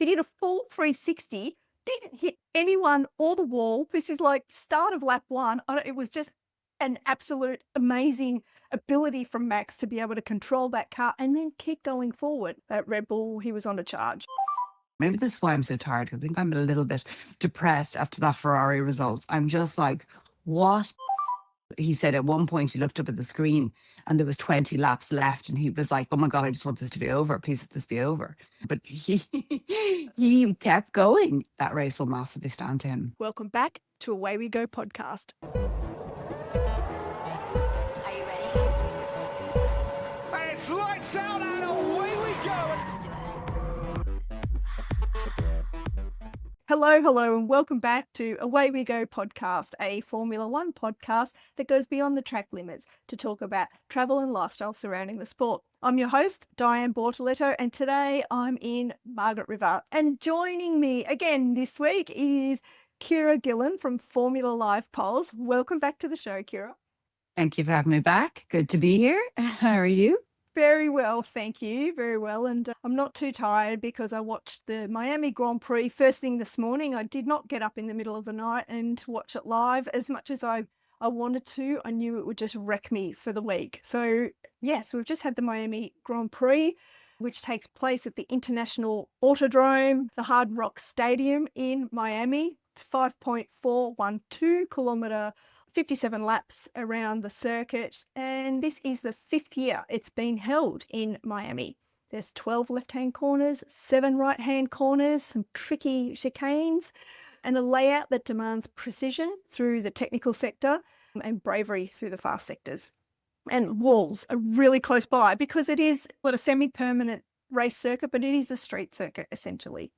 He did a full 360, didn't hit anyone or the wall. This is like start of lap one. It was just an absolute amazing ability from Max to be able to control that car and then keep going forward. At Red Bull, he was on a charge. Maybe this is why I'm so tired. I think I'm a little bit depressed after that Ferrari results. I'm just like, what? He said at one point he looked up at the screen and there was 20 laps left and he was like, oh my God, I just want this to be over. Please let this be over. But he kept going. That race will massively stand to him. Welcome back to Away We Go podcast. Are you ready? And it's lights out and away we go. Hello, and welcome back to Away We Go podcast, a Formula One podcast that goes beyond the track limits to talk about travel and lifestyle surrounding the sport. I'm your host, Dianne Bortoletto, and today I'm in Margaret River. And joining me again this week is Ciara Gillan from Formula Live Polls. Welcome back to the show, Ciara. Thank you for having me back. Good to be here. How are you? Very well, thank you. Very well. And I'm not too tired because I watched the Miami Grand Prix first thing this morning. I did not get up in the middle of the night and watch it live as much as I wanted to. I knew it would just wreck me for the week. So, yes, we've just had the Miami Grand Prix, which takes place at the International Autodrome, the Hard Rock Stadium in Miami. It's 5.412 kilometre 57 laps around the circuit, and this is the 5th year it's been held in Miami. There's 12 left-hand corners, 7 right-hand corners, some tricky chicanes, and a layout that demands precision through the technical sector and bravery through the fast sectors. And walls are really close by because it is not a semi-permanent race circuit, but it is a street circuit essentially.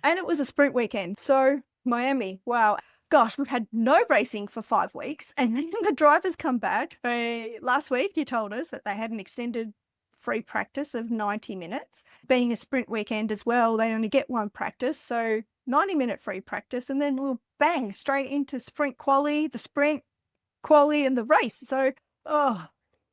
And it was a sprint weekend, so Miami, wow. Gosh, we've had no racing for 5 weeks, and then the drivers come back. Last week, you told us that they had an extended free practice of 90 minutes. Being a sprint weekend as well, they only get one practice, so 90-minute free practice, and then we'll bang straight into sprint quali, the sprint quali, and the race. So, oh,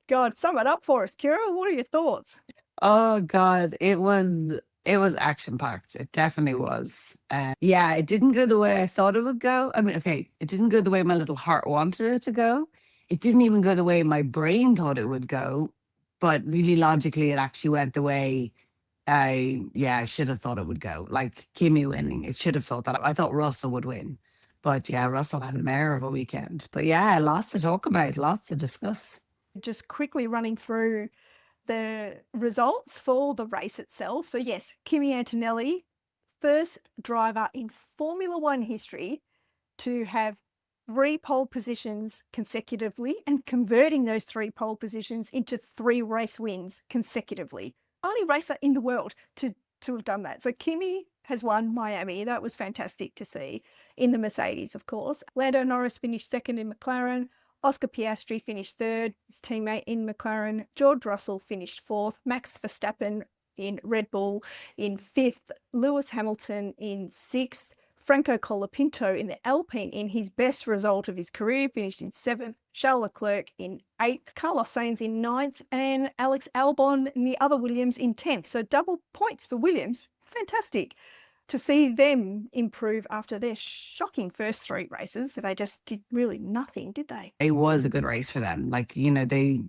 God, sum it up for us, Ciara. What are your thoughts? Oh God, it was action packed. It definitely was. Yeah, it didn't go the way I thought it would go. I mean, okay, it didn't go the way my little heart wanted it to go. It didn't even go the way my brain thought it would go. But really logically, it actually went the way I should have thought it would go. Like Kimi winning, it should have thought that. I thought Russell would win. But yeah, Russell had a mare of a weekend. But yeah, lots to talk about, lots to discuss. Just quickly running through the results for the race itself. So yes, Kimi Antonelli, first driver in Formula One history to have 3 pole positions consecutively and converting those 3 pole positions into 3 race wins consecutively. Only racer in the world to have done that. So Kimi has won Miami. That was fantastic to see in the Mercedes, of course. Lando Norris finished second in McLaren. Oscar Piastri finished third, his teammate in McLaren. George Russell finished fourth. Max Verstappen in Red Bull in fifth. Lewis Hamilton in sixth. Franco Colapinto in the Alpine in his best result of his career, finished in seventh. Charles Leclerc in eighth. Carlos Sainz in ninth. And Alex Albon and the other Williams in 10th. So double points for Williams. Fantastic to see them improve after their shocking first 3 races. They just did really nothing, did they? It was a good race for them. Like, you know, they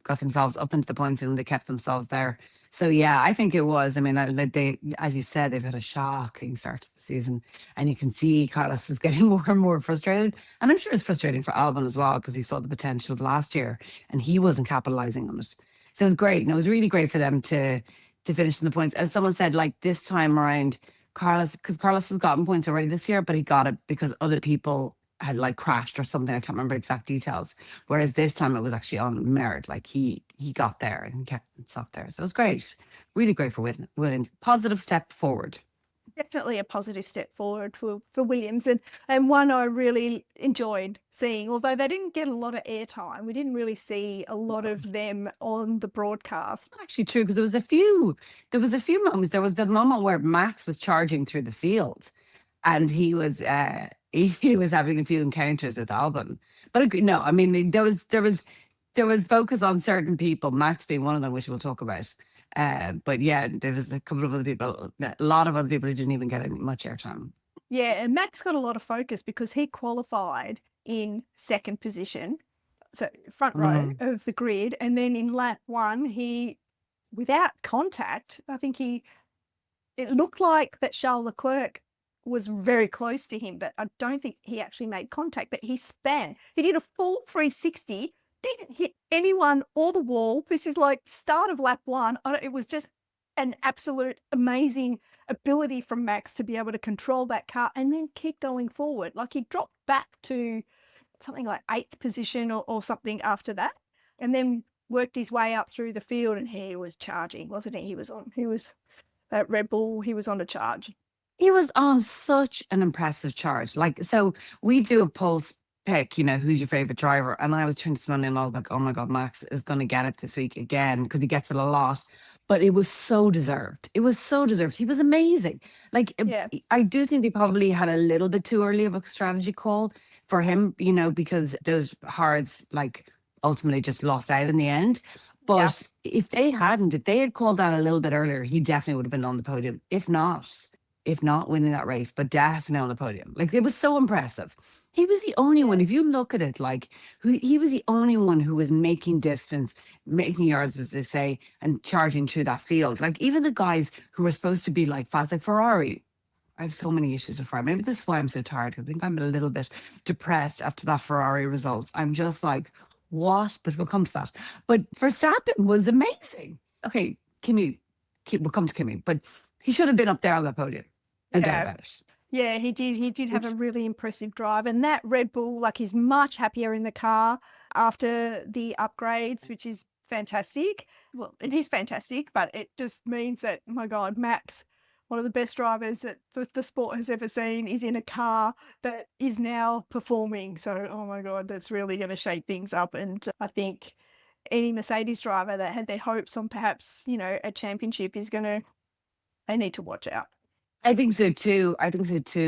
got themselves up into the points and they kept themselves there. So yeah, I think it was. I mean, they, as you said, they've had a shocking start to the season, and you can see Carlos is getting more and more frustrated. And I'm sure it's frustrating for Albon as well because he saw the potential of last year and he wasn't capitalizing on it. So it was great, and it was really great for them to finish in the points. As someone said, like this time around, Carlos, because Carlos has gotten points already this year, but he got it because other people had like crashed or something. I can't remember exact details. Whereas this time it was actually on merit. Like he got there and kept himself there. So it was great. Really great for Williams. Positive step forward. Definitely a positive step forward for Williams, and one I really enjoyed seeing, although they didn't get a lot of airtime. We didn't really see a lot of them on the broadcast. Not actually true, because there was a few moments. There was the moment where Max was charging through the field and he was having a few encounters with Albon. But no, I mean there was focus on certain people, Max being one of them, which we'll talk about. But yeah, there was a couple of other people, a lot of other people who didn't even get any much airtime. Yeah, and Max got a lot of focus because he qualified in second position, so front row of the grid, and then in lap one, he, without contact, I think it looked like that Charles Leclerc was very close to him, but I don't think he actually made contact, but he span. He did a full 360, didn't hit anyone or the wall. This is like start of lap one. It was just an absolute amazing ability from Max to be able to control that car and then keep going forward. Like he dropped back to something like 8th position or something after that, and then worked his way up through the field, and he was charging, wasn't he? He was that Red Bull, he was on a charge. He was on such an impressive charge. Like, so we do a pulse pick, you know, who's your favorite driver? And I was trying to smell and I was like, oh my God, Max is going to get it this week again because he gets it a lot. But it was so deserved. It was so deserved. He was amazing. Like, Yeah. I do think they probably had a little bit too early of a strategy call for him, you know, because those hards, like, ultimately just lost out in the end. But if they had called that a little bit earlier, he definitely would have been on the podium. If not winning that race, but definitely on the podium. Like, it was so impressive. He was the only one, if you look at it, like, he was the only one who was making distance, making yards, as they say, and charging through that field. Like, even the guys who were supposed to be like fast, like Ferrari. I have so many issues with Ferrari. Maybe this is why I'm so tired. I think I'm a little bit depressed after that Ferrari results. I'm just like, what? But we'll come to that. But Verstappen was amazing. Okay, we'll come to Kimi, but he should have been up there on the podium. No doubt about it. Yeah, he did. He did have a really impressive drive. And that Red Bull, like, he's much happier in the car after the upgrades, which is fantastic. Well, it is fantastic, but it just means that, oh my God, Max, one of the best drivers that the sport has ever seen, is in a car that is now performing. So, oh my God, that's really going to shake things up. And I think any Mercedes driver that had their hopes on perhaps, you know, a championship they need to watch out. I think so too.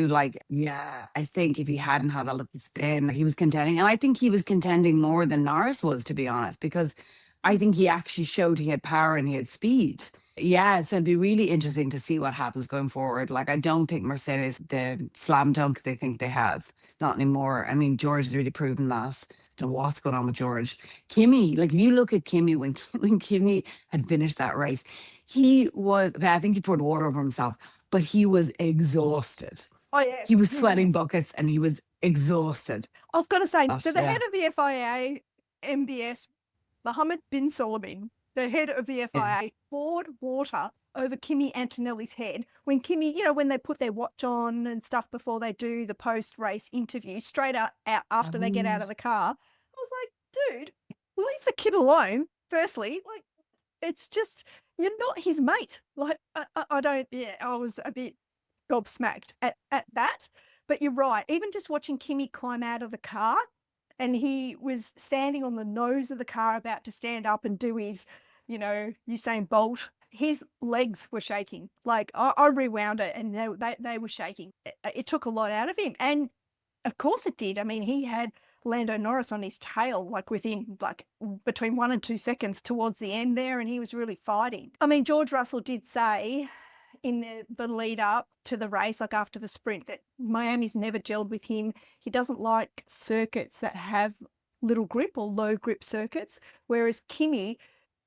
Like, yeah, I think if he hadn't had a little spin, he was contending. And I think he was contending more than Norris was, to be honest, because I think he actually showed he had power and he had speed. Yeah, so it'd be really interesting to see what happens going forward. Like, I don't think Mercedes, the slam dunk they think they have, not anymore. I mean, George has really proven that. Don't know what's going on with George. Kimi, like, if you look at Kimi, when Kimi had finished that race, he was, I think he poured water over himself, but he was exhausted. Oh, yeah. He was sweating buckets and he was exhausted. I've got to say, so the head of the FIA, MBS, Mohammed bin Salman, the head of the FIA, poured water over Kimi Antonelli's head when Kimi, you know, when they put their watch on and stuff before they do the post-race interview, straight out after they get out of the car. I was like, dude, leave the kid alone, firstly. Like, it's just, you're not his mate. Like, I was a bit gobsmacked at that. But you're right. Even just watching Kimi climb out of the car, and he was standing on the nose of the car about to stand up and do his, you know, Usain Bolt, his legs were shaking. Like, I rewound it and they were shaking. It took a lot out of him. And of course it did. I mean, he had Lando Norris on his tail, like within between 1 and 2 seconds towards the end there, and he was really fighting. I mean, George Russell did say in the lead up to the race, like after the sprint, that Miami's never gelled with him. He doesn't like circuits that have little grip or low grip circuits, whereas Kimi,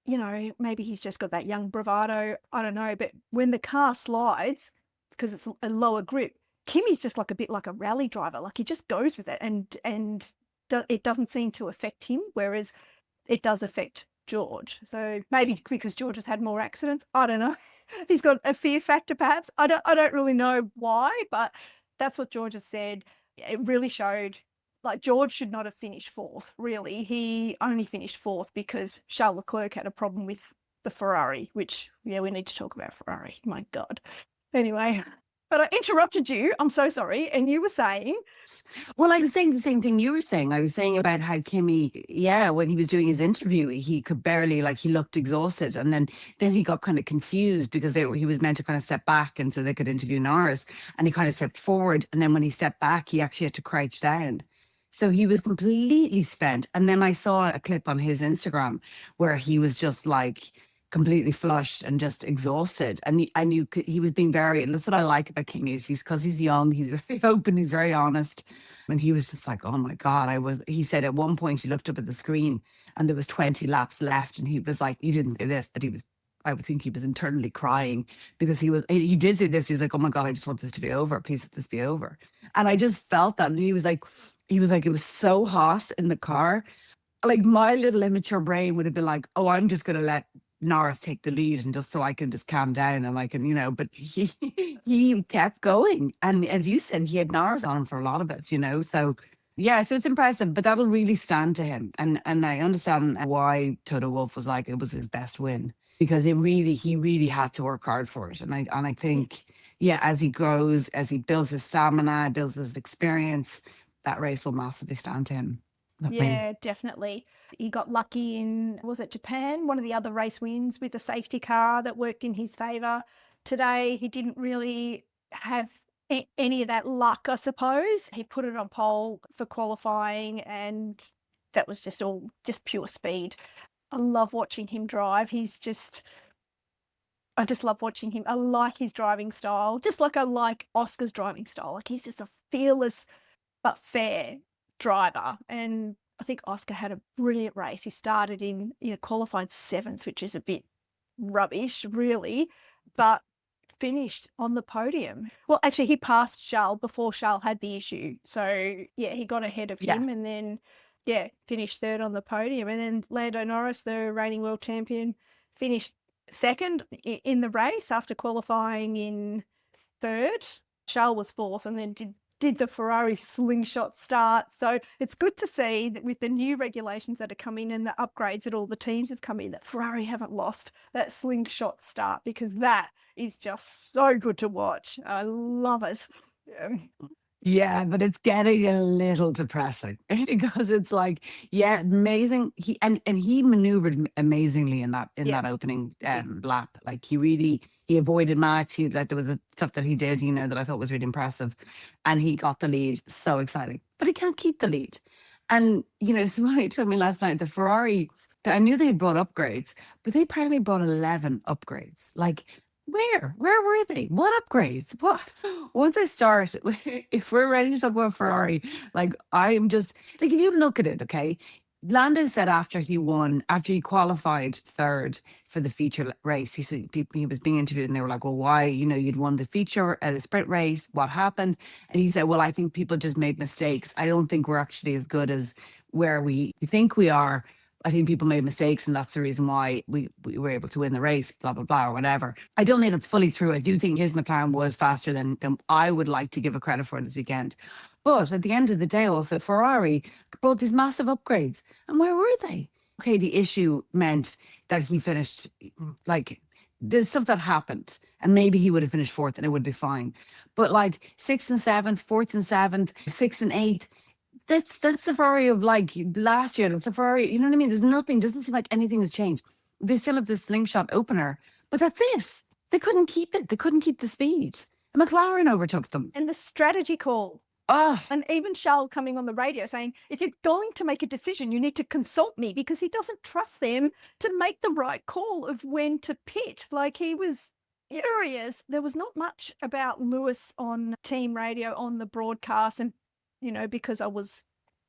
you know, maybe he's just got that young bravado, I don't know, but when the car slides, because it's a lower grip, Kimi's just like a bit like a rally driver, like he just goes with it, and it doesn't seem to affect him, whereas it does affect George. So maybe because George has had more accidents, I don't know. He's got a fear factor, perhaps. I don't really know why, but that's what George has said. It really showed, like, George should not have finished fourth, really. He only finished fourth because Charles Leclerc had a problem with the Ferrari, which, yeah, we need to talk about Ferrari. My God. Anyway, but I interrupted you. I'm so sorry. And you were saying? Well, I was saying the same thing you were saying. I was saying about how Kimi, when he was doing his interview, he could barely, like, he looked exhausted. And then he got kind of confused because he was meant to kind of step back and so they could interview Norris. And he kind of stepped forward. And then when he stepped back, he actually had to crouch down. So he was completely spent. And then I saw a clip on his Instagram where he was just like, completely flushed and just exhausted. And he was being very, and that's what I like about Kimi, is because he's young, he's very open, he's very honest. And he was just like, oh my God, he said at one point he looked up at the screen and there was 20 laps left. And he was like, he didn't say this, but I would think he was internally crying because he did say this. He was like, oh my God, I just want this to be over. Please let this be over. And I just felt that. And he was like, it was so hot in the car. Like my little immature brain would have been like, oh, I'm just going to let Norris take the lead and just so I can just calm down and I can, but he kept going. And as you said, he had Norris on him for a lot of it, so yeah, so it's impressive, but that'll really stand to him. And I understand why Toto Wolff was like, it was his best win because he really had to work hard for it. And I think, yeah, as he grows, as he builds his stamina, builds his experience, that race will massively stand to him. Yeah, definitely. He got lucky in, was it Japan? One of the other race wins with a safety car that worked in his favour. Today, he didn't really have any of that luck, I suppose. He put it on pole for qualifying and that was just pure speed. I love watching him drive. I just love watching him. I like his driving style, just like I like Oscar's driving style. Like he's just a fearless but fair driver. And I think Oscar had a brilliant race. He started in, qualified 7th, which is a bit rubbish, really, but finished on the podium. Well, actually, he passed Charles before Charles had the issue. So, yeah, he got ahead of him and then, finished 3rd on the podium. And then Lando Norris, the reigning world champion, finished 2nd in the race after qualifying in 3rd. Charles was 4th and then did the Ferrari slingshot start. So it's good to see that with the new regulations that are coming and the upgrades that all the teams have come in, that Ferrari haven't lost that slingshot start because that is just so good to watch. I love it. Yeah, but it's getting a little depressing because it's like, yeah, amazing. He maneuvered amazingly in that opening lap. Like he avoided Max. There was stuff that he did, that I thought was really impressive, and he got the lead. So exciting, but he can't keep the lead. And somebody told me last night the Ferrari. I knew they had brought upgrades, but they apparently brought 11 upgrades. Like. Where were they? What upgrades? What? Once I start, if we're ready to talk about Ferrari, like I'm just like, if you look at it, okay. Lando said after he qualified 3rd for the feature race, he said he was being interviewed and they were like, well, why, you'd won the feature at a sprint race. What happened? And he said, well, I think people just made mistakes. I don't think we're actually as good as where we think we are. I think people made mistakes and that's the reason why we were able to win the race, blah, blah, blah, or whatever. I don't think it's fully true. I do think his McLaren was faster than I would like to give a credit for this weekend. But at the end of the day, also, Ferrari brought these massive upgrades. And where were they? Okay, the issue meant that he finished, like, there's stuff that happened. And maybe he would have finished 4th and it would be fine. But like 6th and 7th, 4th and 7th, 6th and 8th, that's the Ferrari of like last year. That's the Ferrari, you know what I mean? There's nothing, doesn't seem like anything has changed. They still have this slingshot opener, but that's it. They couldn't keep it. They couldn't keep the speed. And McLaren overtook them. And the strategy call. Oh. And even Charles coming on the radio saying, if you're going to make a decision, you need to consult me because he doesn't trust them to make the right call of when to pit. Like he was furious. There was not much about Lewis on team radio on the broadcast and because I was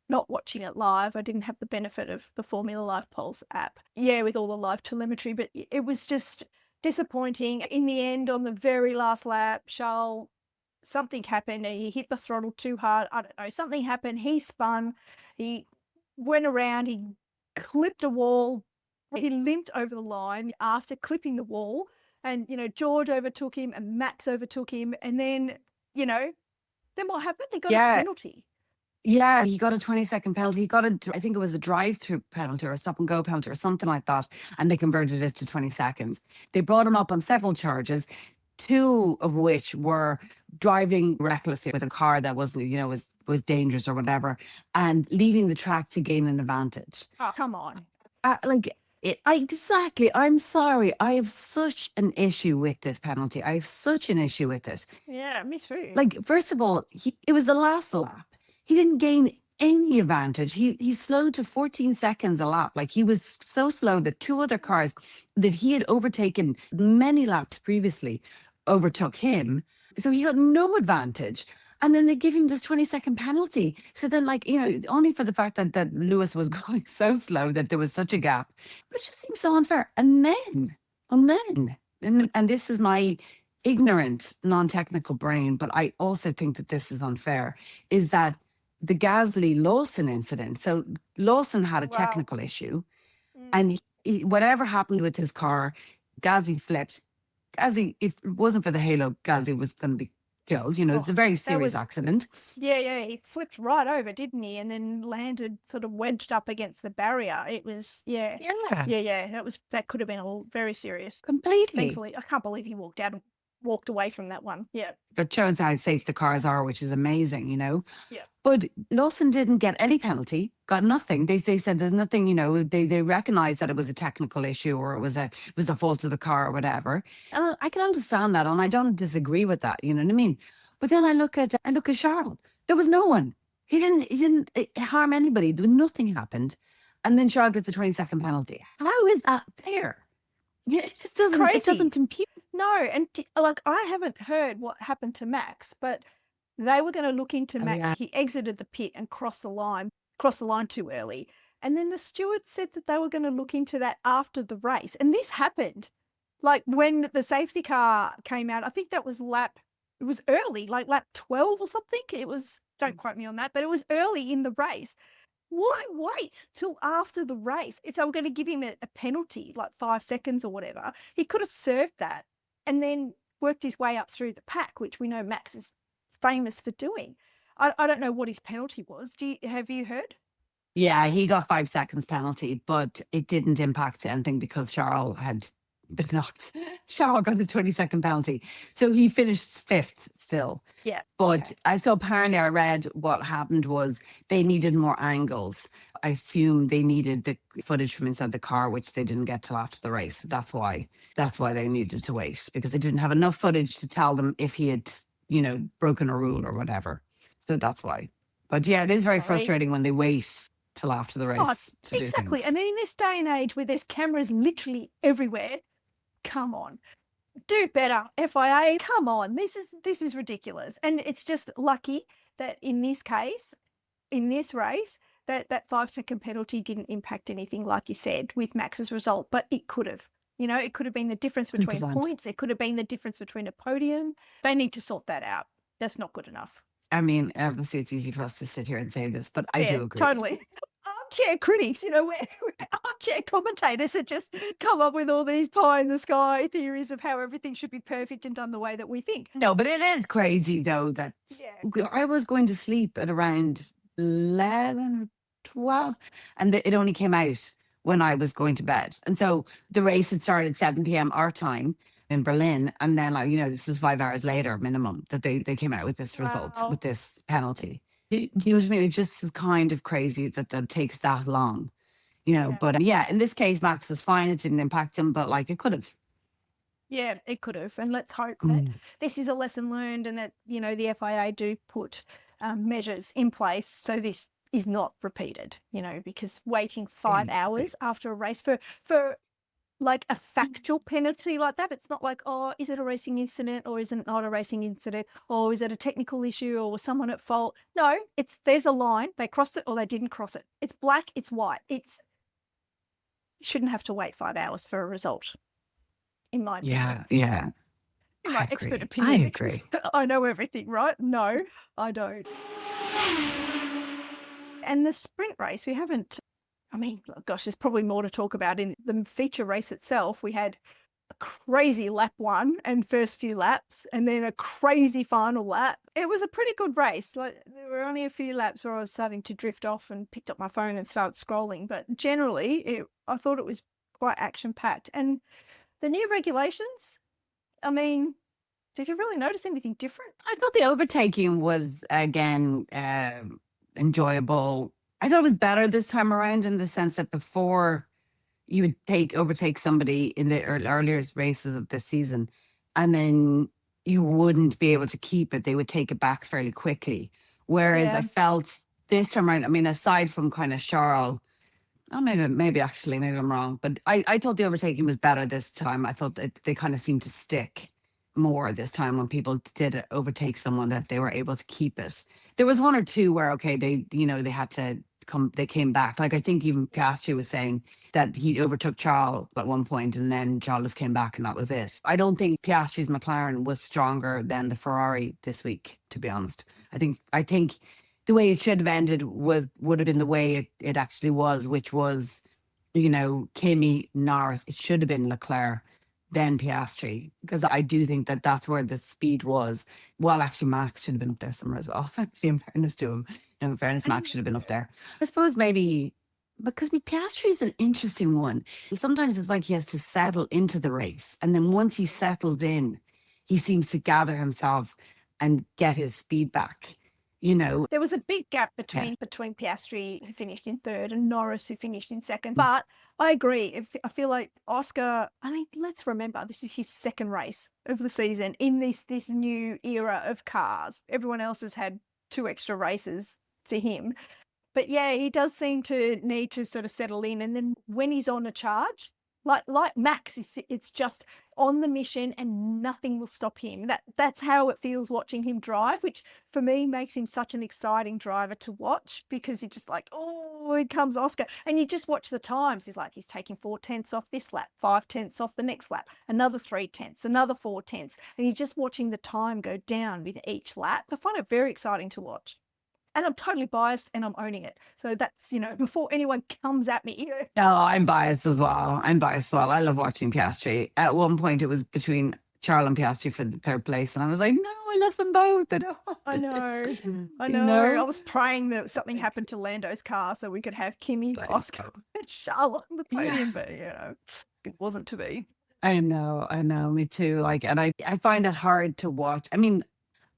not watching it live, I didn't have the benefit of the Formula Live Pulse app. Yeah, with all the live telemetry, but it was just disappointing. In the end, on the very last lap, Charles, something happened. He hit the throttle too hard. I don't know. Something happened. He spun. He went around. He clipped a wall. He limped over the line after clipping the wall. And, George overtook him and Max overtook him. And then, then what happened? They got a penalty. Yeah, he got a 20-second penalty. He got I think it was a drive-through penalty or a stop-and-go penalty or something like that, and they converted it to 20 seconds. They brought him up on several charges, 2 of which were driving recklessly with a car that was, was dangerous or whatever, and leaving the track to gain an advantage. Oh, come on. Exactly. I'm sorry. I have such an issue with this penalty. I have such an issue with it. Yeah, me too. Like, first of all, it was the last lap. He didn't gain any advantage. He slowed to 14 seconds a lap. Like, he was so slow that two other cars that he had overtaken many laps previously overtook him. So he got no advantage. And then they give him this 20-second penalty. So then, like, only for the fact that Lewis was going so slow that there was such a gap. But it just seems so unfair. And this is my ignorant, non-technical brain, but I also think that this is unfair, is that the Gasly-Lawson incident. So Lawson had a Wow. technical issue, and whatever happened with his car, Gasly flipped. Gasly, if it wasn't for the halo, Gasly was going to be killed. It's a very serious accident. Yeah, he flipped right over, didn't he? And then landed sort of wedged up against the barrier. It was, yeah. That could have been very serious. Completely. Thankfully, I can't believe he walked away from that one. Yeah. That shows how safe the cars are, which is amazing, Yeah. But Lawson didn't get any penalty, got nothing. They said there's nothing, they recognized that it was a technical issue, or it was the fault of the car or whatever. And I can understand that, and I don't disagree with that, you know what I mean? But then I look at Charles. There was no one. He didn't harm anybody. Nothing happened. And then Charles gets a 20-second penalty. How is that fair? Yeah, it just doesn't compute. No, and like, I haven't heard what happened to Max, but they were going to look into Max. Yeah. He exited the pit and crossed the line too early. And then the steward said that they were going to look into that after the race. And this happened, like, when the safety car came out. I think that was it was early, like lap 12 or something. It was, don't quote me on that, but it was early in the race. Why wait till after the race? If they were going to give him a penalty, like 5 seconds or whatever, he could have served that and then worked his way up through the pack, which we know Max is famous for doing. I don't know what his penalty was. Have you heard? Yeah, he got 5 seconds penalty, but it didn't impact anything because Charles had been knocked. Charles got his 20-second penalty. So he finished 5th still. Yeah. But apparently I read what happened was they needed more angles. I assume they needed the footage from inside the car, which they didn't get till after the race. That's why they needed to wait, because they didn't have enough footage to tell them if he had, broken a rule or whatever. So that's why. But yeah, it is very frustrating when they wait till after the race to do exactly. things. And in this day and age where there's cameras literally everywhere, come on, do better, FIA. Come on, this is ridiculous. And it's just lucky that in this case, in this race, that 5-second penalty didn't impact anything, like you said, with Max's result. But it could have. It could have been the difference between 100%. points. It could have been the difference between a podium. They need to sort that out. That's not good enough. I mean, obviously it's easy for us to sit here and say this, but I do agree. Totally. Armchair critics, we're armchair commentators that just come up with all these pie in the sky theories of how everything should be perfect and done the way that we think. No, but it is crazy though that I was going to sleep at around 11 or 12 and it only came out when I was going to bed. And so the race had started at 7 p.m. our time in Berlin. And then, this is 5 hours later minimum that they came out with this result, with this penalty. You know what I mean? It just is kind of crazy that takes that long, But in this case, Max was fine. It didn't impact him, but it could have. Yeah, it could have. And let's hope that this is a lesson learned and that, the FIA do put measures in place so this is not repeated, because waiting 5 hours after a race for like a factual penalty like that, it's not like, oh, is it a racing incident or is it not a racing incident, or is it a technical issue or was someone at fault? No, there's a line, they crossed it or they didn't cross it. It's black, it's white. You shouldn't have to wait 5 hours for a result, in my opinion. Yeah. In my expert opinion. I agree. I know everything, right? No, I don't. And the sprint race, we haven't, gosh, there's probably more to talk about. In the feature race itself, we had a crazy lap 1 and first few laps, and then a crazy final lap. It was a pretty good race. There were only a few laps where I was starting to drift off and picked up my phone and started scrolling. But generally, I thought it was quite action-packed. And the new regulations, did you really notice anything different? I thought the overtaking was, again, enjoyable. I thought it was better this time around in the sense that before you would overtake somebody in the earlier races of this season, and then you wouldn't be able to keep it. They would take it back fairly quickly. Whereas I felt this time around, I mean, aside from kind of Charles, oh, maybe I'm wrong, but I thought the overtaking was better this time. I thought that they kind of seemed to stick more this time when people did overtake someone, that they were able to keep it. There was one or two where, okay, they had to come, they came back. Like I think even Piastri was saying that he overtook Charles at one point and then Charles just came back and that was it. I don't think Piastri's McLaren was stronger than the Ferrari this week, to be honest. I think the way it should have ended would have been the way it actually was, which was, Kimi, Norris. It should have been Leclerc, then Piastri, because I do think that that's where the speed was. Well, actually, Max should have been up there somewhere as well. Actually, in fairness to him, in fairness, Max should have been up there. I suppose maybe because Piastri is an interesting one. Sometimes it's like he has to settle into the race, and then once he's settled in, he seems to gather himself and get his speed back. There was a big gap between Piastri, who finished in third, and Norris, who finished in second. But I agree. I feel like Oscar, I mean, let's remember, this is his second race of the season in this new era of cars. Everyone else has had 2 extra races to him. But yeah, he does seem to need to sort of settle in. And then when he's on a charge, like Max, it's just on the mission and nothing will stop him. That's how it feels watching him drive, which for me makes him such an exciting driver to watch, because you're just like, oh, here comes Oscar. And you just watch the times. He's taking 4/10 off this lap, 5/10 off the next lap, another 3/10, another 4/10. And you're just watching the time go down with each lap. I find it very exciting to watch. And I'm totally biased and I'm owning it. So that's, before anyone comes at me. No, I'm biased as well. I love watching Piastri. At one point, it was between Charles and Piastri for the third place. And I was like, no, I love them both. I know. I was praying that something happened to Lando's car so we could have Kimi, Oscar, and Charles on the podium. But, it wasn't to be. I know. Me too. And I find it hard to watch. I mean,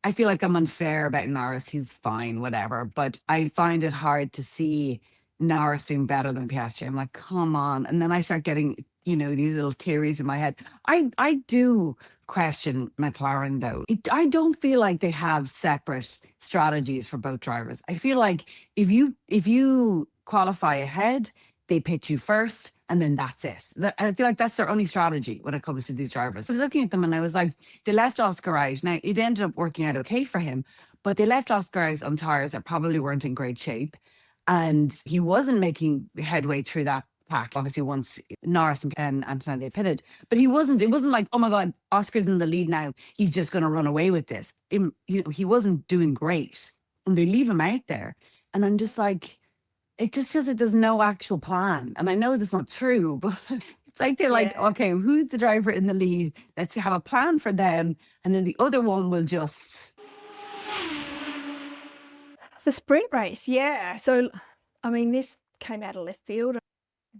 I feel like I'm unfair about Norris. He's fine, whatever. But I find it hard to see Norris doing better than Piastri. I'm like, come on. And then I start getting, these little theories in my head. I do question McLaren, though. I don't feel like they have separate strategies for both drivers. I feel like if you qualify ahead, they pitch you first, and then that's it. I feel like that's their only strategy when it comes to these drivers. I was looking at them and I was like, they left Oscar out. Now, it ended up working out okay for him, but they left Oscar out on tyres that probably weren't in great shape. And he wasn't making headway through that pack, obviously, once Norris and Antonelli pitted. But it wasn't like, oh my God, Oscar's in the lead now, he's just going to run away with this. He wasn't doing great. And they leave him out there. And I'm just like, it just feels like there's no actual plan. And I know that's not true, but it's like they're like, okay, who's the driver in the lead? Let's have a plan for them. And then the other one will just... The sprint race, yeah. So, I mean, this came out of left field.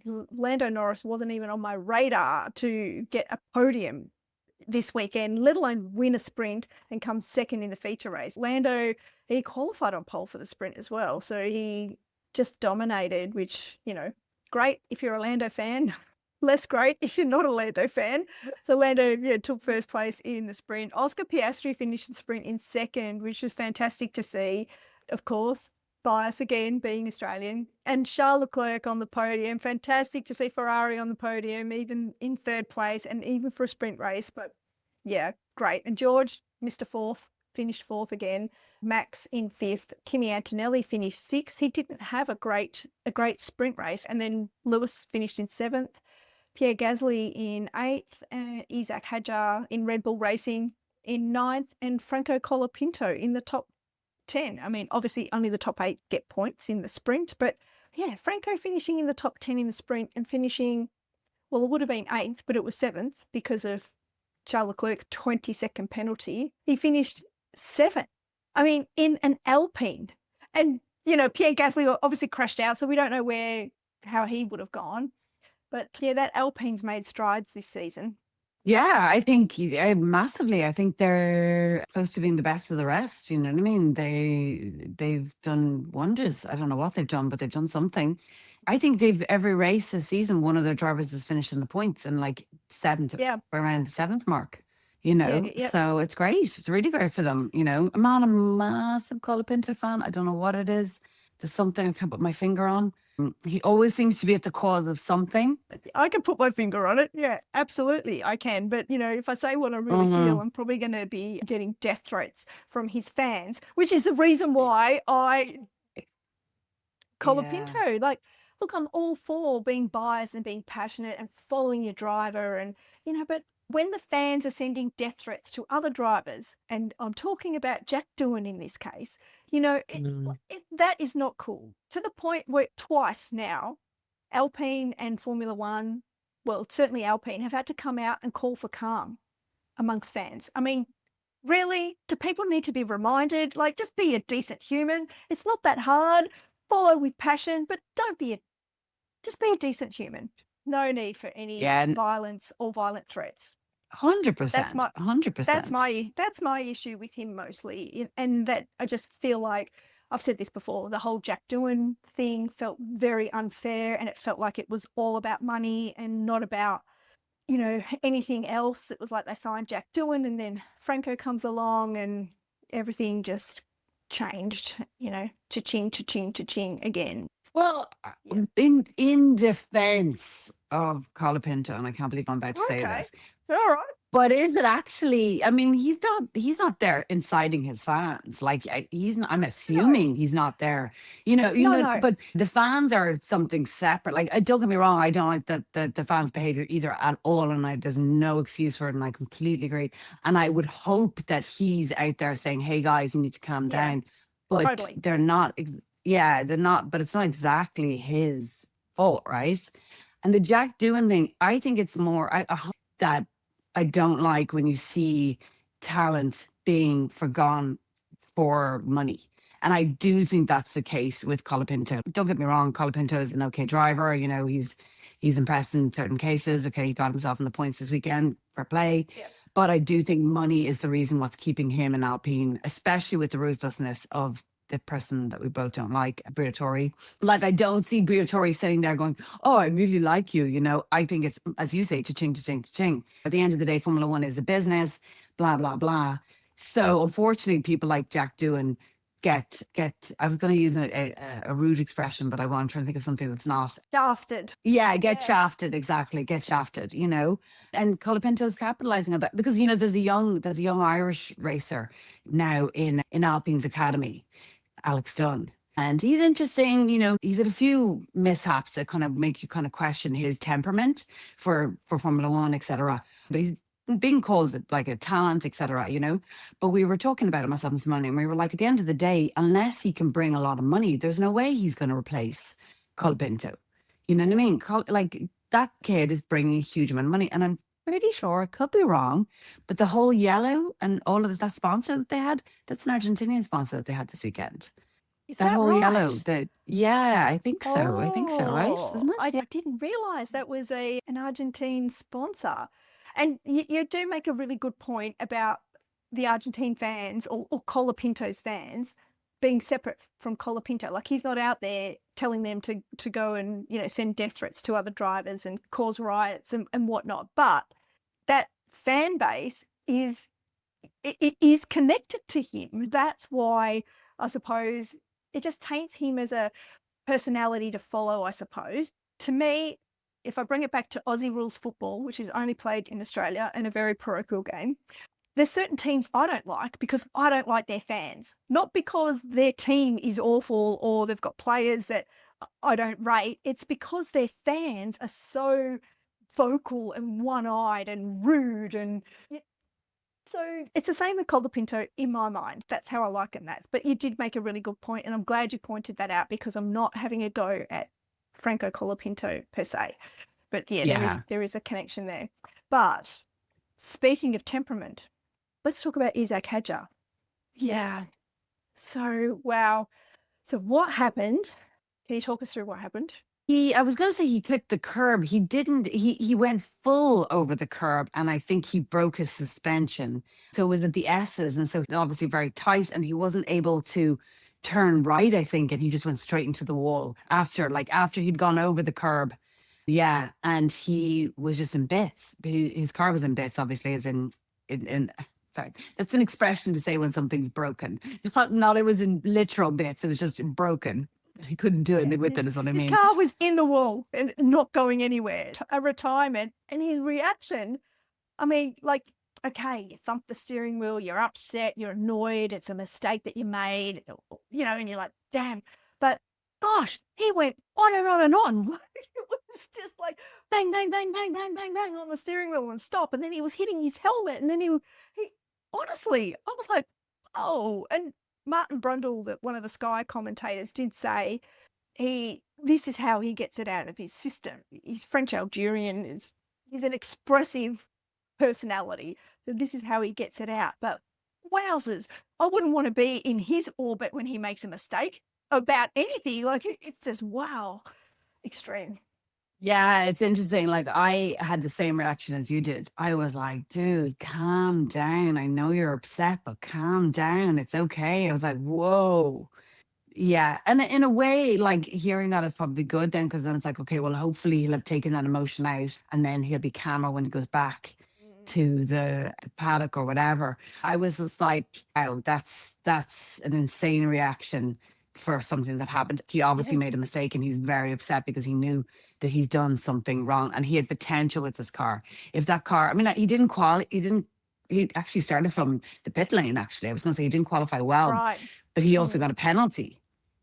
Lando Norris wasn't even on my radar to get a podium this weekend, let alone win a sprint and come second in the feature race. Lando, he qualified on pole for the sprint as well. So he just dominated, which, great if you're a Lando fan, less great if you're not a Lando fan. So Lando took first place in the sprint. Oscar Piastri finished the sprint in second, which was fantastic to see. Of course, bias again, being Australian. And Charles Leclerc on the podium. Fantastic to see Ferrari on the podium, even in third place and even for a sprint race. But yeah, great. And George, Mr. Fourth, finished fourth again. Max in fifth. Kimi Antonelli finished sixth. He didn't have a great sprint race. And then Lewis finished in seventh. Pierre Gasly in eighth. Isaac Hadjar in Red Bull Racing in ninth. And Franco Colapinto in the top 10. I mean, obviously only the top 8 get points in the sprint. But yeah, Franco finishing in the top 10 in the sprint and finishing, well, it would have been 8th, but it was 7th because of Charles Leclerc's 20-second penalty. He finished 7th. I mean, in an Alpine. And, Pierre Gasly obviously crashed out, so we don't know how he would have gone. But yeah, that Alpine's made strides this season. Yeah, I think massively. I think they're close to being the best of the rest. You know what I mean? They've done wonders. I don't know what they've done, but they've done something. I think every race this season, one of their drivers is finishing the points and like around the 7th mark. So it's great. It's really great for them. I'm not a massive Colapinto fan. I don't know what it is, There's something I can't put my finger on. He always seems to be at the cause of something. I can put my finger on it. Yeah, absolutely, I can. But, if I say what I really feel, I'm probably going to be getting death threats from his fans, which is the reason why Colapinto, like, look, I'm all for being biased and being passionate and following your driver and, but when the fans are sending death threats to other drivers, and I'm talking about Jack Doohan in this case, that is not cool. To the point where twice now, Alpine and Formula One, well, certainly Alpine, have had to come out and call for calm amongst fans. I mean, really? Do people need to be reminded? Like, just be a decent human. It's not that hard. Follow with passion, but just be a decent human. No need for any violence or violent threats. 100%. 100%. That's my issue with him mostly. And that I just feel like, I've said this before, the whole Jack Doohan thing felt very unfair, and it felt like it was all about money and not about, anything else. It was like they signed Jack Doohan and then Franco comes along and everything just changed, cha-ching, cha-ching, cha-ching again. Well, in defense of Colapinto, and I can't believe I'm about to say this. All right. But is it actually, I mean, he's not there inciting his fans. Like, I'm assuming he's not there, No. But the fans are something separate. Like, don't get me wrong, I don't like the fans' behavior either at all. And there's no excuse for it. And I completely agree. And I would hope that he's out there saying, hey guys, you need to calm down. But totally. they're not, they're not, but it's not exactly his fault, right? And the Jack Doohan thing, I think it's more, that I don't like when you see talent being forgone for money. And I do think that's the case with Colapinto. Don't get me wrong, Colapinto is an okay driver. He's impressed in certain cases. Okay, he got himself in the points this weekend for play. Yeah. But I do think money is the reason what's keeping him in Alpine, especially with the ruthlessness of the person that we both don't like, Briatore. Like, I don't see Briatore sitting there going, oh, I really like you, I think it's, as you say, cha-ching, cha-ching, cha-ching. At the end of the day, Formula One is a business, blah, blah, blah. So unfortunately, people like Jack Doohan get I was going to use a rude expression, but I'm trying to think of something that's not. Shafted. Yeah, shafted, exactly. Get shafted, And Colapinto's capitalizing on that because, there's a young Irish racer now in Alpine's academy, Alex Dunn. And he's interesting, he's had a few mishaps that kind of make you kind of question his temperament for Formula One, etc. But he's being called like a talent, etc. But we were talking about it myself this morning, and we were like, at the end of the day, unless he can bring a lot of money, there's no way he's going to replace Colapinto. You know what I mean? Like, that kid is bringing a huge amount of money, and I'm pretty sure, I could be wrong, but the whole yellow and all of that sponsor that they had, that's an Argentinian sponsor that they had this weekend. Is that whole right? Yellow, I think so. I think so, right? Isn't it? I didn't realise that was an Argentine sponsor. And you do make a really good point about the Argentine fans or Colapinto's fans being separate from Colapinto. Like, he's not out there telling them to go and, send death threats to other drivers and cause riots and whatnot. But that fan base is connected to him. That's why, I suppose, it just taints him as a personality to follow, I suppose. To me, if I bring it back to Aussie rules football, which is only played in Australia and a very parochial game, there's certain teams I don't like because I don't like their fans. Not because their team is awful or they've got players that I don't rate. It's because their fans are so vocal and one-eyed and rude. And so it's the same with Colapinto in my mind. That's how I like it. But you did make a really good point, and I'm glad you pointed that out because I'm not having a go at Franco Colapinto per se. But there is a connection there. But speaking of temperament, let's talk about Isaac Hadjar. Yeah. So, wow. So what happened? Can you talk us through what happened? I was going to say he clipped the curb. He didn't. He went full over the curb, and I think he broke his suspension. So it was with the S's, and so obviously very tight, and he wasn't able to turn right, I think, and he just went straight into the wall after he'd gone over the curb. Yeah, and he was just in bits. His car was in bits, obviously, as in sorry, that's an expression to say when something's broken. Not it was in literal bits, it was just broken. He couldn't do it with it, is what I His mean. car was in the wall and not going anywhere. A retirement, and his reaction, I mean, like, okay, you thump the steering wheel, you're upset, you're annoyed, it's a mistake that you made, and you're like, damn. But gosh, he went on and on and on. It was just like bang, bang, bang, bang, bang, bang, bang on the steering wheel and stop. And then he was hitting his helmet. And then he honestly, I was like, oh. And Martin Brundle, one of the Sky commentators, did say this is how he gets it out of his system. He's French Algerian, he's an expressive personality. So this is how he gets it out. But wowzers, I wouldn't want to be in his orbit when he makes a mistake about anything. Like, it's just, wow, extreme. Yeah, it's interesting. Like, I had the same reaction as you did. I was like, dude, calm down. I know you're upset, but calm down. It's okay. I was like, whoa. Yeah. And in a way, like, hearing that is probably good then, because then it's like, okay, well, hopefully he'll have taken that emotion out and then he'll be calmer when he goes back to the paddock or whatever. I was just like, wow, that's an insane reaction for something that happened. He obviously made a mistake and he's very upset because he knew that he's done something wrong and he had potential with this car. If that car, I mean, he actually started from the pit lane, actually. I was going to say he didn't qualify well, Right. but he also got a penalty,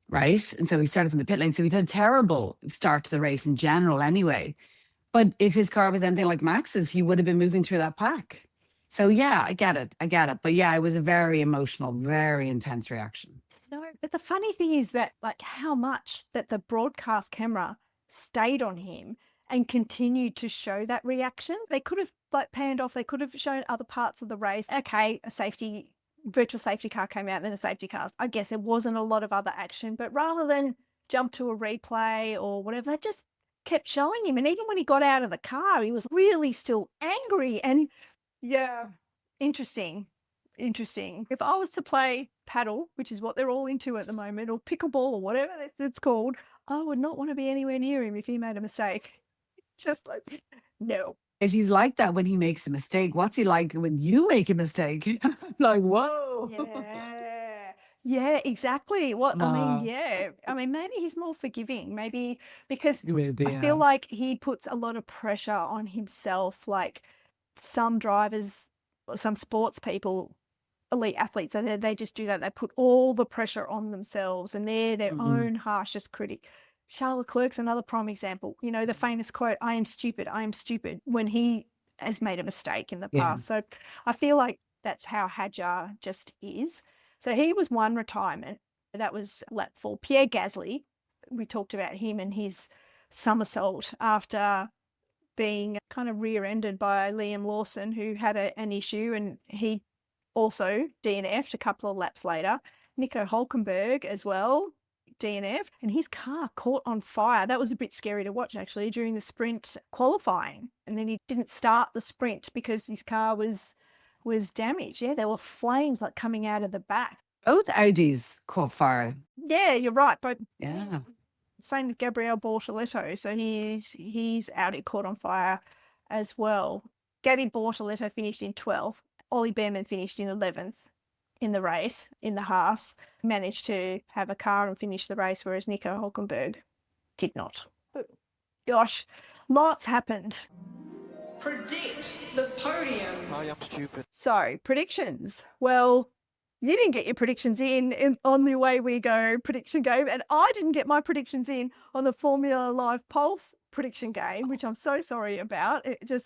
right? And so he started from the pit lane. So he had a terrible start to the race in general anyway. But if his car was anything like Max's, he would have been moving through that pack. So yeah, I get it. But yeah, it was a very emotional, very intense reaction. No, but the funny thing is that, like, how much that the broadcast camera stayed on him and continued to show that reaction. They could have, like, panned off. They could have shown other parts of the race. Okay, virtual safety car came out, then a safety car. I guess there wasn't a lot of other action, but rather than jump to a replay or whatever, they just kept showing him. And even when he got out of the car, he was really still angry. And yeah, interesting. If I was to play paddle, which is what they're all into at the moment, or pickleball or whatever it's called, I would not want to be anywhere near him if he made a mistake. Just like, no. If he's like that when he makes a mistake, what's he like when you make a mistake? Like, whoa. Yeah, exactly. I mean, maybe he's more forgiving. Maybe because I feel like he puts a lot of pressure on himself. Like, some drivers, some sports people, elite athletes, they just do that. They put all the pressure on themselves and they're their own harshest critic. Charles Leclerc's another prime example. The famous quote, I am stupid, when he has made a mistake in the past. So I feel like that's how Hadjar just is. So he was one retirement. That was lap 4. Pierre Gasly, we talked about him and his somersault after being kind of rear-ended by Liam Lawson, who had an issue, and he also DNF'd a couple of laps later. Nico Hulkenberg as well, DNF, and his car caught on fire. That was a bit scary to watch, actually, during the sprint qualifying. And then he didn't start the sprint because his car was damaged. Yeah, there were flames like coming out of the back. Both Audis caught fire. Yeah, you're right. But yeah, same with Gabriel Bortoletto. So he's Audi caught on fire as well. Gabby Bortoletto finished in 12th. Ollie Behrman finished in 11th in the race, in the Haas. Managed to have a car and finish the race, whereas Nico Hulkenberg did not. But gosh, lots happened. Predict the podium. I am stupid. So, predictions. Well, you didn't get your predictions in on the Away We Go prediction game, and I didn't get my predictions in on the Formula Live Pulse prediction game, which I'm so sorry about. It just...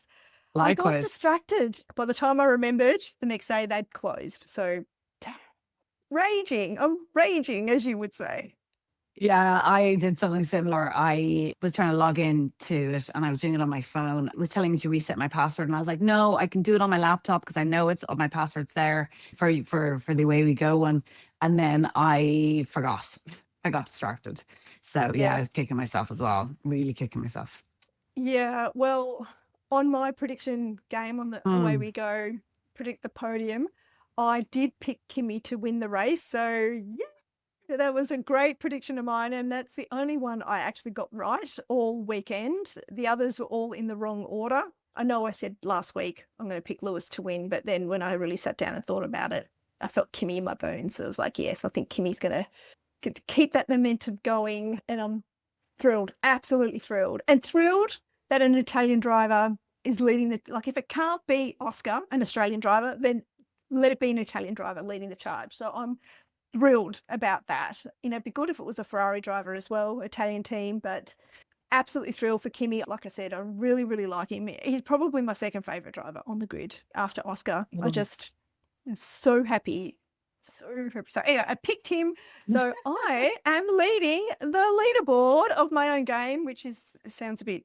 likewise. I got distracted. By the time I remembered, the next day they'd closed. So, raging. I'm raging, as you would say. Yeah, I did something similar. I was trying to log in to it and I was doing it on my phone. It was telling me to reset my password and I was like, no, I can do it on my laptop because I know my password's there for the Away We Go one. And then I forgot. I got distracted. So yeah, I was kicking myself as well. Really kicking myself. Yeah, well, on my prediction game on the Away We Go, predict the podium, I did pick Kimi to win the race. So yeah. That was a great prediction of mine, and that's the only one I actually got right all weekend. The others were all in the wrong order. I know I said last week I'm going to pick Lewis to win, but then when I really sat down and thought about it, I felt Kimi in my bones. So I was like, yes, I think Kimi's going to keep that momentum going. And I'm thrilled, absolutely thrilled. And thrilled that an Italian driver is leading the, like, if it can't be Oscar, an Australian driver, then let it be an Italian driver leading the charge. So I'm thrilled about that. It'd be good if it was a Ferrari driver as well, Italian team, but absolutely thrilled for Kimi. Like I said, I really, really like him. He's probably my second favourite driver on the grid after Oscar. I just am so happy. So happy. So anyway, I picked him. So I am leading the leaderboard of my own game, which sounds a bit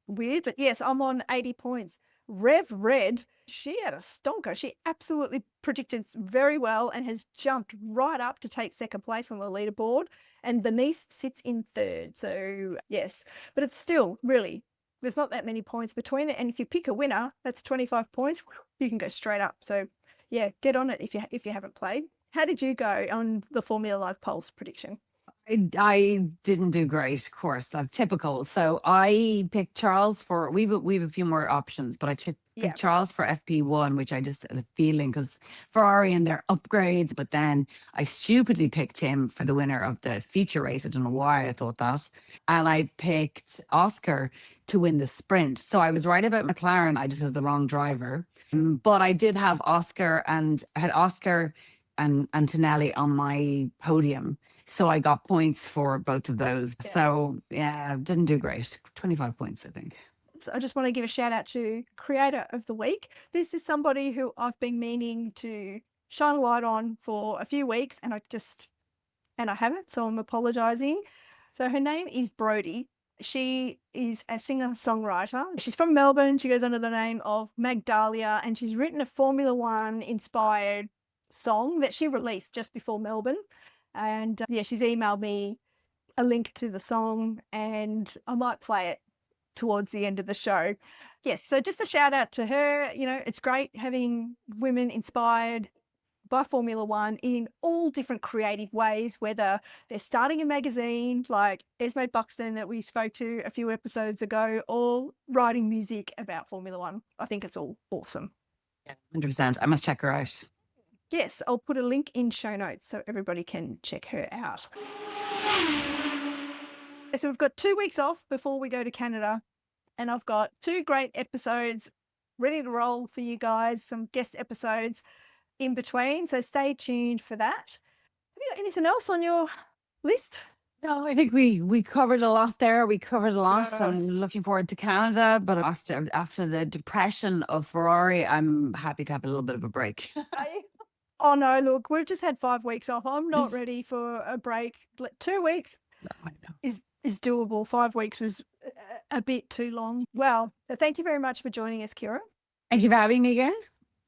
weird, but yes, I'm on 80 points. Rev Red, she had a stonker. She absolutely predicted very well and has jumped right up to take second place on the leaderboard. And the niece sits in third. So yes, but it's still really, there's not that many points between it. And if you pick a winner, that's 25 points. You can go straight up. So yeah, get on it if you haven't played. How did you go on the Formula Live Pulse prediction? I didn't do great, of course. That's typical. So I picked Charles for, we've a few more options, but I picked Charles for FP1, which I just had a feeling because Ferrari and their upgrades, but then I stupidly picked him for the winner of the feature race. I don't know why I thought that. And I picked Oscar to win the sprint. So I was right about McLaren. I just had the wrong driver. But I did have Oscar, and I had Oscar and Antonelli on my podium. So I got points for both of those. Yeah. So yeah, didn't do great. 25 points, I think. So I just want to give a shout out to Creator of the Week. This is somebody who I've been meaning to shine a light on for a few weeks, and I haven't, so I'm apologizing. So her name is Brody. She is a singer-songwriter. She's from Melbourne. She goes under the name of Magdalia, and she's written a Formula One inspired song that she released just before Melbourne. And she's emailed me a link to the song, and I might play it towards the end of the show. Yes, so just a shout out to her. It's great having women inspired by Formula One in all different creative ways, whether they're starting a magazine like Esme Buxton that we spoke to a few episodes ago, or writing music about Formula One. I think it's all awesome. Yeah, 100%. I must check her out. Yes, I'll put a link in show notes so everybody can check her out. So we've got 2 weeks off before we go to Canada, and I've got 2 great episodes ready to roll for you guys, some guest episodes in between, so stay tuned for that. Have you got anything else on your list? No, I think we covered a lot there. We covered a lot. Yes. I'm looking forward to Canada, but after the depression of Ferrari, I'm happy to have a little bit of a break. Oh no, look, we've just had 5 weeks off. I'm not ready for a break. 2 weeks is doable. 5 weeks was a bit too long. Well, thank you very much for joining us, Ciara. Thank you for having me again.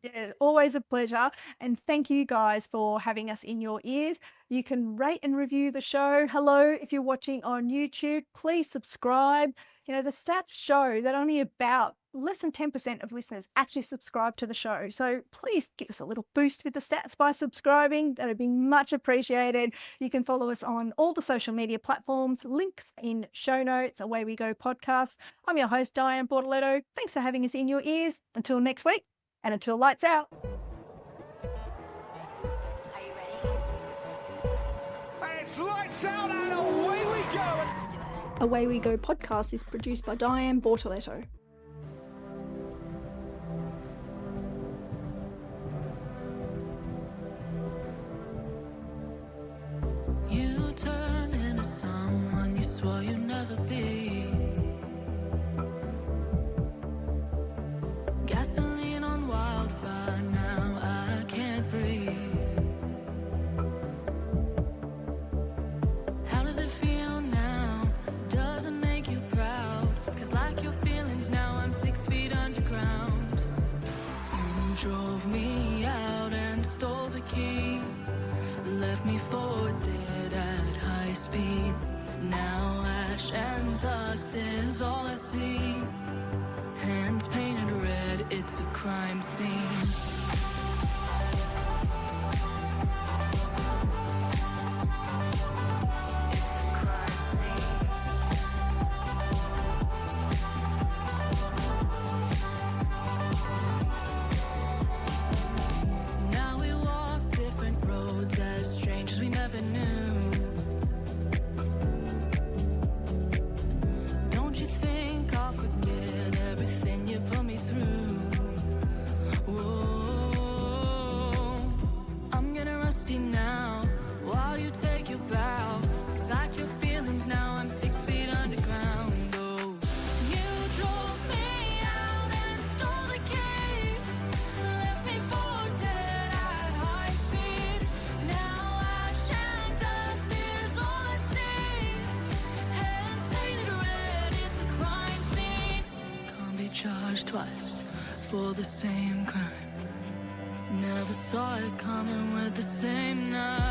Yeah, always a pleasure. And thank you guys for having us in your ears. You can rate and review the show. Hello, if you're watching on YouTube, please subscribe. The stats show that only about less than 10% of listeners actually subscribe to the show. So please give us a little boost with the stats by subscribing. That would be much appreciated. You can follow us on all the social media platforms, links in show notes, Away We Go podcast. I'm your host, Dianne Bortoletto. Thanks for having us in your ears. Until next week, and until lights out. Are you ready? It's lights out and away we go. Away We Go podcast is produced by Dianne Bortoletto. You turn into someone you swore you'd never be. Gasoline on wildfire, now I can't breathe. How does it feel now? Does it make you proud? 'Cause like your feelings now, I'm 6 feet underground. You drove me out and stole the key. Left me for dead at high speed. Now ash and dust is all I see. Hands painted red, it's a crime scene. Now we walk different roads as strangers we never knew. you take your bow. Cause like your feelings now, I'm 6 feet underground. Oh, you drove me out and stole the key. Left me for dead at high speed. Now ash and dust is all I see. Hands painted red, it's a crime scene. Can't be charged twice for the same crime. Never saw it coming with the same knife.